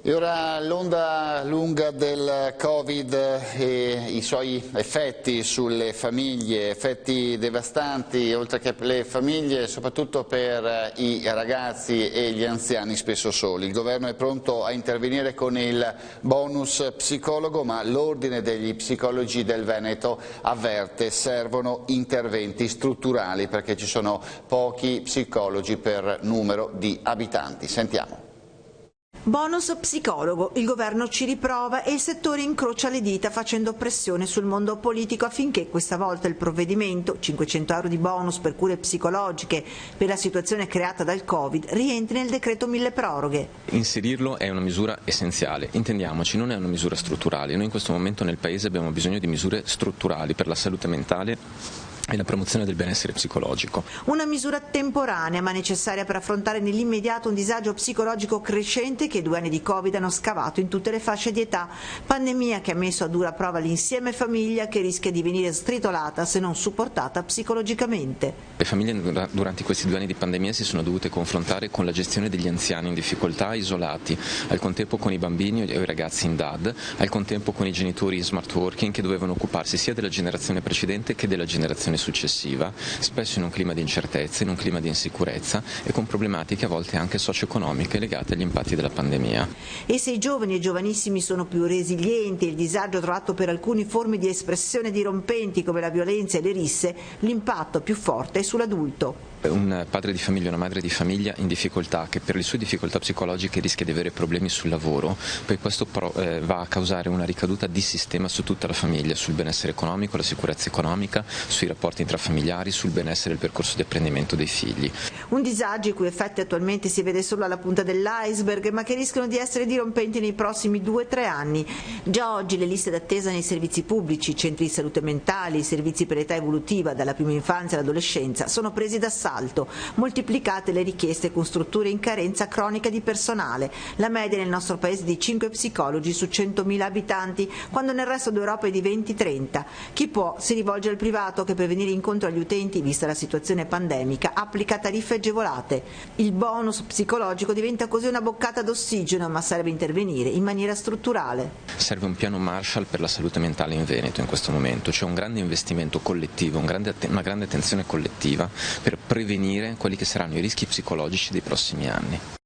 E ora l'onda lunga del Covid e i suoi effetti sulle famiglie, effetti devastanti, oltre che per le famiglie, soprattutto per i ragazzi e gli anziani spesso soli. Il governo è pronto a intervenire con il bonus psicologo, ma l'Ordine degli psicologi del Veneto avverte servono interventi strutturali perché ci sono pochi psicologi per numero di abitanti. Sentiamo. Bonus psicologo, il governo ci riprova e il settore incrocia le dita facendo pressione sul mondo politico affinché questa volta il provvedimento, 500 euro di bonus per cure psicologiche per la situazione creata dal Covid, rientri nel decreto milleproroghe. Inserirlo è una misura essenziale, intendiamoci, non è una misura strutturale. Noi in questo momento nel Paese abbiamo bisogno di misure strutturali per la salute mentale e la promozione del benessere psicologico. Una misura temporanea ma necessaria per affrontare nell'immediato un disagio psicologico crescente che 2 anni di Covid hanno scavato in tutte le fasce di età, pandemia che ha messo a dura prova l'insieme famiglia che rischia di venire stritolata se non supportata psicologicamente. Le famiglie durante questi 2 anni di pandemia si sono dovute confrontare con la gestione degli anziani in difficoltà, isolati, al contempo con i bambini e i ragazzi in DAD, al contempo con i genitori in smart working che dovevano occuparsi sia della generazione precedente che della generazione successiva, spesso in un clima di incertezza, in un clima di insicurezza e con problematiche a volte anche socio-economiche legate agli impatti della pandemia. E se i giovani e giovanissimi sono più resilienti e il disagio trovato per alcune forme di espressione dirompenti come la violenza e le risse, l'impatto più forte è sull'adulto. Un padre di famiglia, una madre di famiglia in difficoltà che per le sue difficoltà psicologiche rischia di avere problemi sul lavoro, poi questo va a causare una ricaduta di sistema su tutta la famiglia, sul benessere economico, la sicurezza economica, sui rapporti intrafamiliari, sul benessere del percorso di apprendimento dei figli. Un disagio i cui effetti attualmente si vede solo alla punta dell'iceberg ma che rischiano di essere dirompenti nei prossimi 2-3 anni. Già oggi le liste d'attesa nei servizi pubblici, centri di salute mentali, i servizi per età evolutiva dalla prima infanzia all'adolescenza sono presi d'assalto. Moltiplicate le richieste con strutture in carenza cronica di personale. La media nel nostro paese è di 5 psicologi su 100.000 abitanti, quando nel resto d'Europa è di 20-30. Chi può si rivolge al privato che per venire incontro agli utenti, vista la situazione pandemica, applica tariffe agevolate. Il bonus psicologico diventa così una boccata d'ossigeno, ma serve intervenire in maniera strutturale. Serve un piano Marshall per la salute mentale in Veneto in questo momento, cioè un grande investimento collettivo, una grande attenzione collettiva per prevenire quelli che saranno i rischi psicologici dei prossimi anni.